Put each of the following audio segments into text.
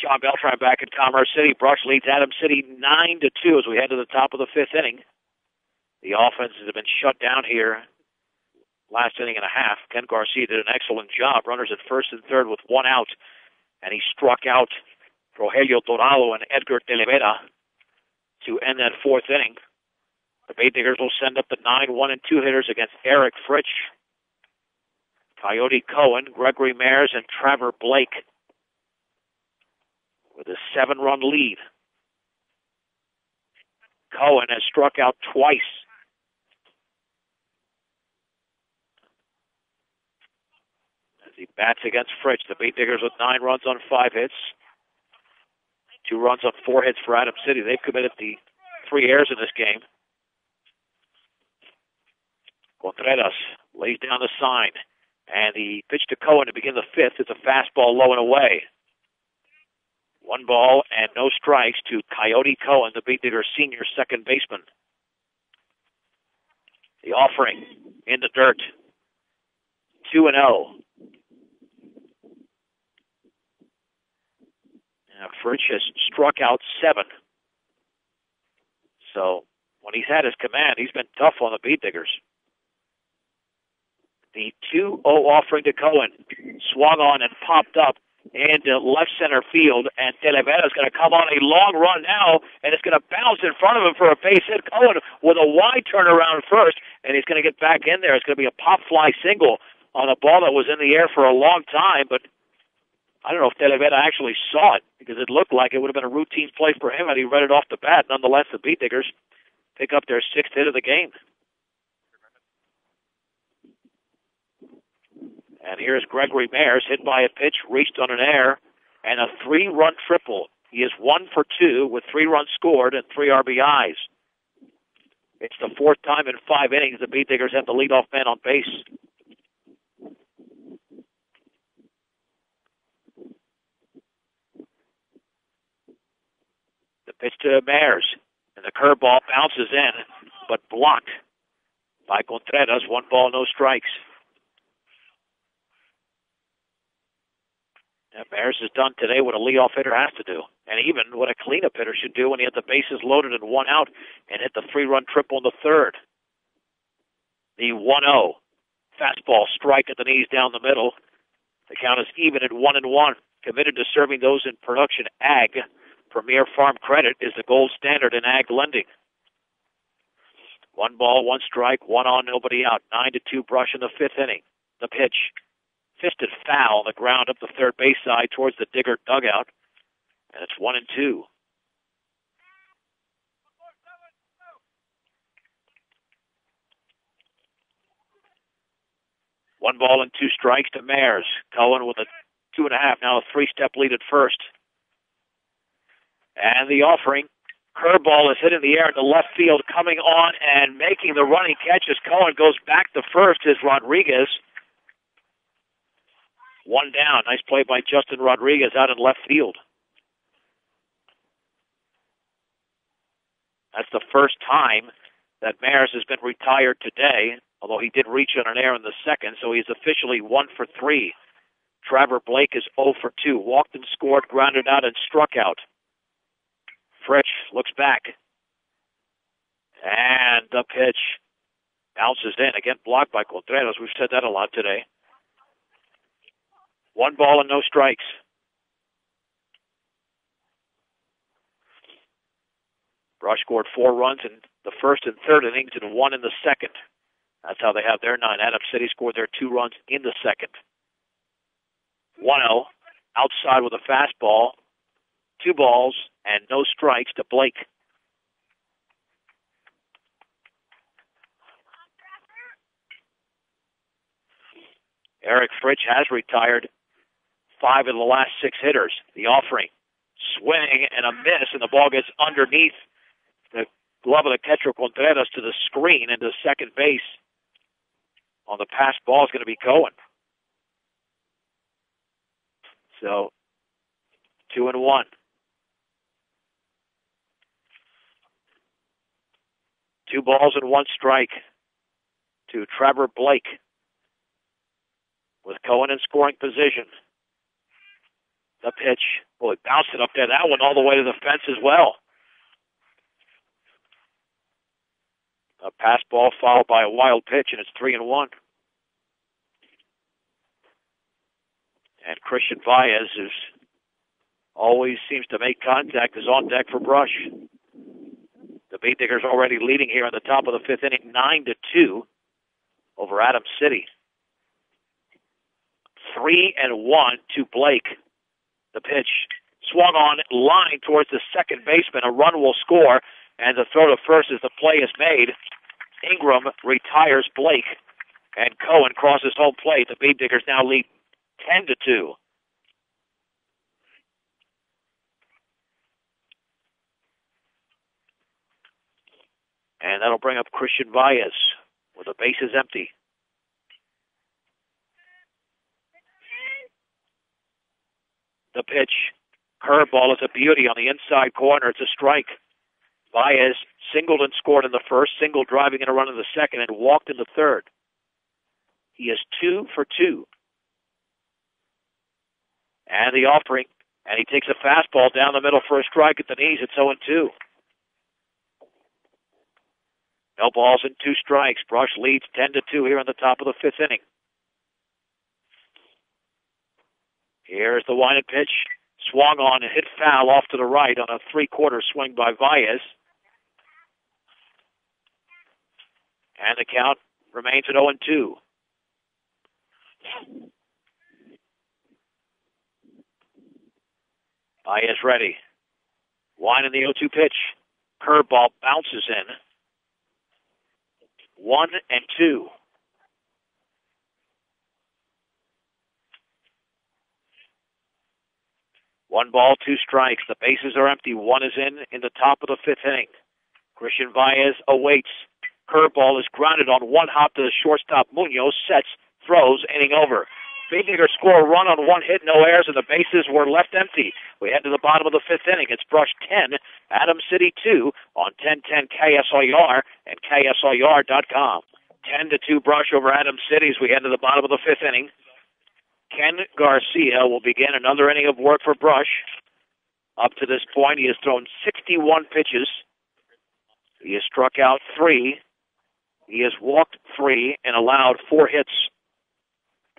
John Beltran back in Commerce City. Brush leads Adams City 9-2 as we head to the top of the fifth inning. The offenses have been shut down here last inning and a half. Ken Garcia did an excellent job. Runners at first and third with one out, and he struck out Rogelio Dorado and Edgar De Oliveira to end that fourth inning. The Bay Diggers will send up the 9-1 and 2 hitters against Eric Fritsch, Coyote Cohen, Gregory Mayers, and Trevor Blake with a 7-run lead. Cohen has struck out twice. As he bats against Fritsch, the Bay Diggers with 9 runs on 5 hits. 2 runs on 4 hits for Adams City. They've committed the 3 errors in this game. Contreras lays down the sign. And the pitch to Cohen to begin the fifth is a fastball low and away. 1 ball and no strikes to Coyote Cohen, the Bay Diggers senior second baseman. The offering in the dirt. 2-0. Now Fritsch has struck out 7. So when he's had his command, he's been tough on the Bay Diggers. The 2-0 offering to Cohen swung on and popped up into left center field, and De Oliveira is going to come on a long run now, and it's going to bounce in front of him for a base hit. Cohen with a wide turnaround first, and he's going to get back in there. It's going to be a pop fly single on a ball that was in the air for a long time, but I don't know if De Oliveira actually saw it, because it looked like it would have been a routine play for him had he read it off the bat. Nonetheless, the Bay Diggers pick up their 6th hit of the game. And here's Gregory Mayers, hit by a pitch, reached on an error, and a 3-run triple. He is 1 for 2 with 3 runs scored and 3 RBIs. It's the 4th time in 5 innings the Bay Diggers have the leadoff man on base. The pitch to Mayers, and the curveball bounces in, but blocked by Contreras. 1 ball, no strikes. And Mayers has done today what a leadoff hitter has to do, and even what a cleanup hitter should do when he had the bases loaded and 1 out and hit the 3-run triple in the 3rd. The 1-0 fastball strike at the knees down the middle. The count is even at 1-1. Committed to serving those in production. Ag Premier Farm Credit is the gold standard in ag lending. 1 ball, 1 strike, 1 on, nobody out. 9-2 Brush in the 5th inning. The pitch. Fisted foul on the ground up the third base side towards the Digger dugout. And it's 1-2. One ball and 2 strikes to Mayers. Cohen with a 2.5, now a 3-step lead at first. And the offering. Curveball is hit in the air into left field, coming on and making the running catch as Cohen goes back to first is Rodriguez. 1 down. Nice play by Justin Rodriguez out in left field. That's the first time that Mayers has been retired today, although he did reach on an error in the 2nd, so he's officially 1 for 3. Trevor Blake is 0 for 2. Walked and scored, grounded out, and struck out. Fritsch looks back. And the pitch bounces in. Again, blocked by Contreras. We've said that a lot today. 1 ball and no strikes. Brush scored 4 runs in the 1st and 3rd innings and 1 in the 2nd. That's how they have their 9. Adams City scored their 2 runs in the 2nd. 1-0, outside with a fastball. 2 balls and no strikes to Blake. Eric Fritsch has retired 5 of the last 6 hitters. The offering, swing and a miss, and the ball gets underneath the glove of the catcher Contreras to the screen into second base. On the pass ball is going to be Cohen. So 2-1. 2 balls and 1 strike to Trevor Blake. With Cohen in scoring position. The pitch. Boy, bounced it up there. That one all the way to the fence as well. A pass ball followed by a wild pitch, and it's 3-1. And Christian Baez, who always seems to make contact, is on deck for Brush. The Beet Diggers already leading here in the top of the fifth inning, 9-2 over Adams City. 3-1 to Blake. The pitch swung on, line towards the second baseman. A run will score, and the throw to first as the play is made. Ingram retires Blake, and Cohen crosses home plate. The Beet Diggers now lead 10-2. And that'll bring up Christian Baez with the bases empty. The pitch, curveball, is a beauty on the inside corner. It's a strike. Baez singled and scored in the first, single driving in a run in the second, and walked in the third. He is 2 for 2. And the offering, and he takes a fastball down the middle for a strike at the knees. It's 0-2. No balls and 2 strikes. Brush leads 10-2 here in the top of the fifth inning. Here's the wind and pitch. Swung on and hit foul off to the right on a 3/4 swing by Baez. And the count remains at 0-2. Baez ready. Wind in the 0-2 pitch. Curveball bounces in. 1-2. One ball, 2 strikes. The bases are empty. One is in the top of the fifth inning. Christian Baez awaits. Curveball is grounded on one hop to the shortstop. Munoz sets, throws, inning over. Beet Diggers score a run on 1 hit, no errors, and the bases were left empty. We head to the bottom of the fifth inning. It's Brush 10, Adams City 2 on 1010 KSLR and KSLR.com. 10-2 Brush over Adams City as we head to the bottom of the fifth inning. Ken Garcia will begin another inning of work for Brush. Up to this point, he has thrown 61 pitches. He has struck out 3. He has walked 3 and allowed 4 hits.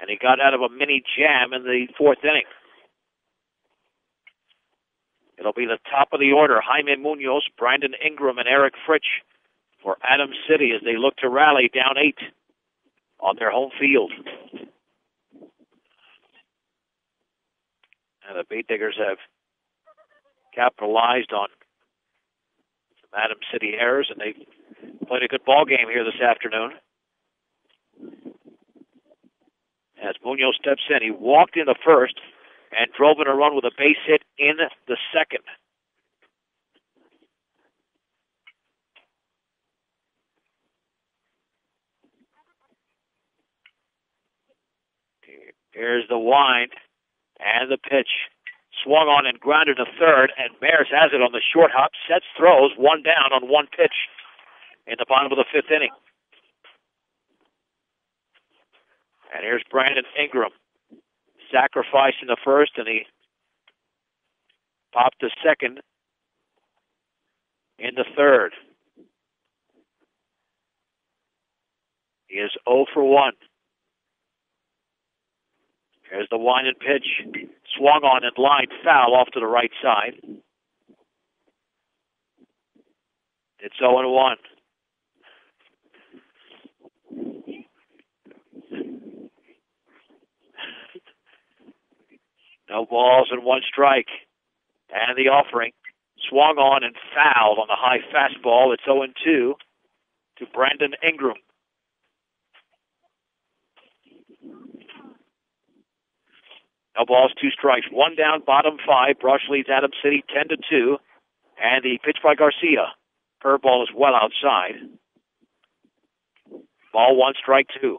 And he got out of a mini jam in the fourth inning. It'll be the top of the order. Jaime Munoz, Brandon Ingram, and Eric Fritsch for Adams City as they look to rally down 8 on their home field. And the Beet Diggers have capitalized on some Adams City errors, and they played a good ball game here this afternoon. As Munoz steps in, he walked in the first and drove in a run with a base hit in the second. Here's the wind and the pitch. Swung on and grounded to third, and Bears has it on the short hop, sets, throws, 1 down on 1 pitch in the bottom of the fifth inning. And here's Brandon Ingram. Sacrifice in the first, and he popped to second in the third. He is 0 for 1. Here's the wind and pitch. Swung on and line foul off to the right side. It's 0-1. No balls and 1 strike. And the offering. Swung on and fouled on the high fastball. It's 0-2 to Brandon Ingram. No balls, 2 strikes. 1 down, bottom 5. Brush leads Adams City 10-2. And the pitch by Garcia. Curveball is well outside. Ball 1, strike 2.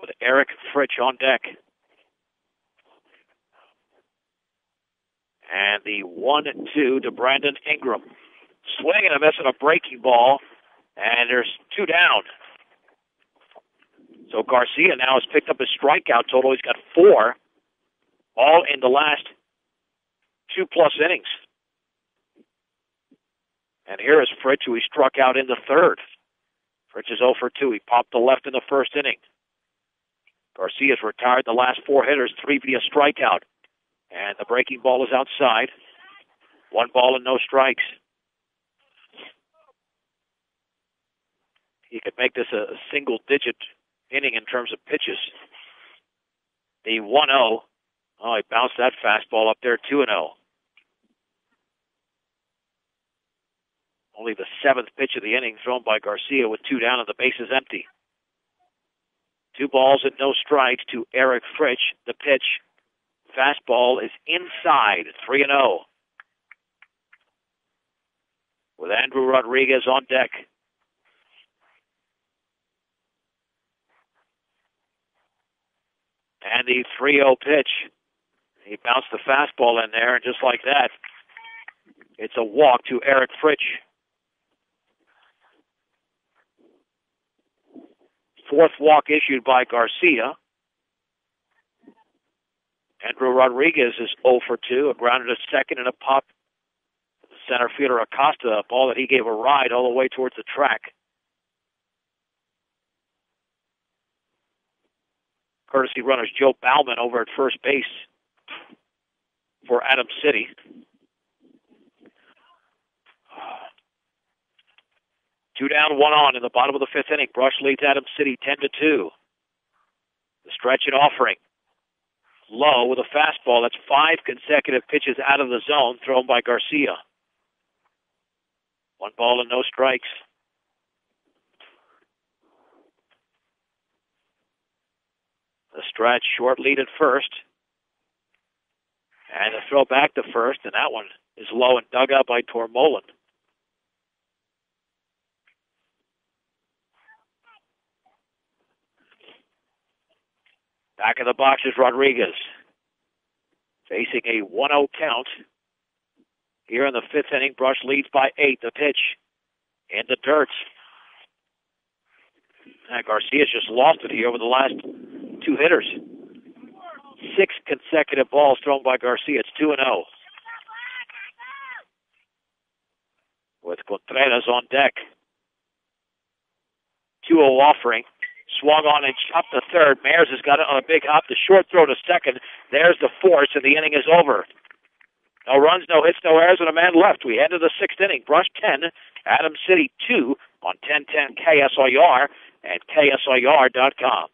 With Eric Fritsch on deck. And the 1-2 to Brandon Ingram. Swing and a miss on a breaking ball. And there's 2 down. So Garcia now has picked up his strikeout total. He's got 4, all in the last 2+ innings. And here is Fritch, who he struck out in the third. Fritch is 0 for 2. He popped the left in the first inning. Garcia's retired the last 4 hitters, 3 via strikeout. And the breaking ball is outside. 1 ball and no strikes. He could make this a single-digit inning in terms of pitches. The 1-0. Oh, he bounced that fastball up there, 2-0. Only the 7th pitch of the inning thrown by Garcia with 2 down and the bases empty. 2 balls and no strikes to Eric Fritch. The pitch. Fastball is inside, 3-0. With Andrew Rodriguez on deck. And the 3-0 pitch. He bounced the fastball in there, and just like that, it's a walk to Eric Fritch. 4th walk issued by Garcia. Andrew Rodriguez is 0 for 2, a grounded to second and a pop. Center fielder Acosta, a ball that he gave a ride all the way towards the track. Courtesy runners Joe Bauman over at first base for Adams City. Two down, 1 on in the bottom of the 5th inning. Brush leads Adams City 10-2. The stretch and offering. Low with a fastball. That's 5 consecutive pitches out of the zone thrown by Garcia. 1 ball and no strikes. The stretch, short lead at first. And a throw back to first, and that one is low and dug out by Tormolen. Back in the box is Rodriguez. Facing a 1-0 count. Here in the 5th inning, Brush leads by 8. The pitch in the dirt. Garcia's just lost it here over the last 2 hitters. 6 consecutive balls thrown by Garcia. It's 2-0. With Contreras on deck. 2-0 offering. Swung on and chopped to third. Mayers has got it on a big hop. The short throw to second. There's the force, and the inning is over. No runs, no hits, no errors, and a man left. We head to the 6th inning. Brush 10, Adams City 2 on 1010 KSIR and KSIR.com.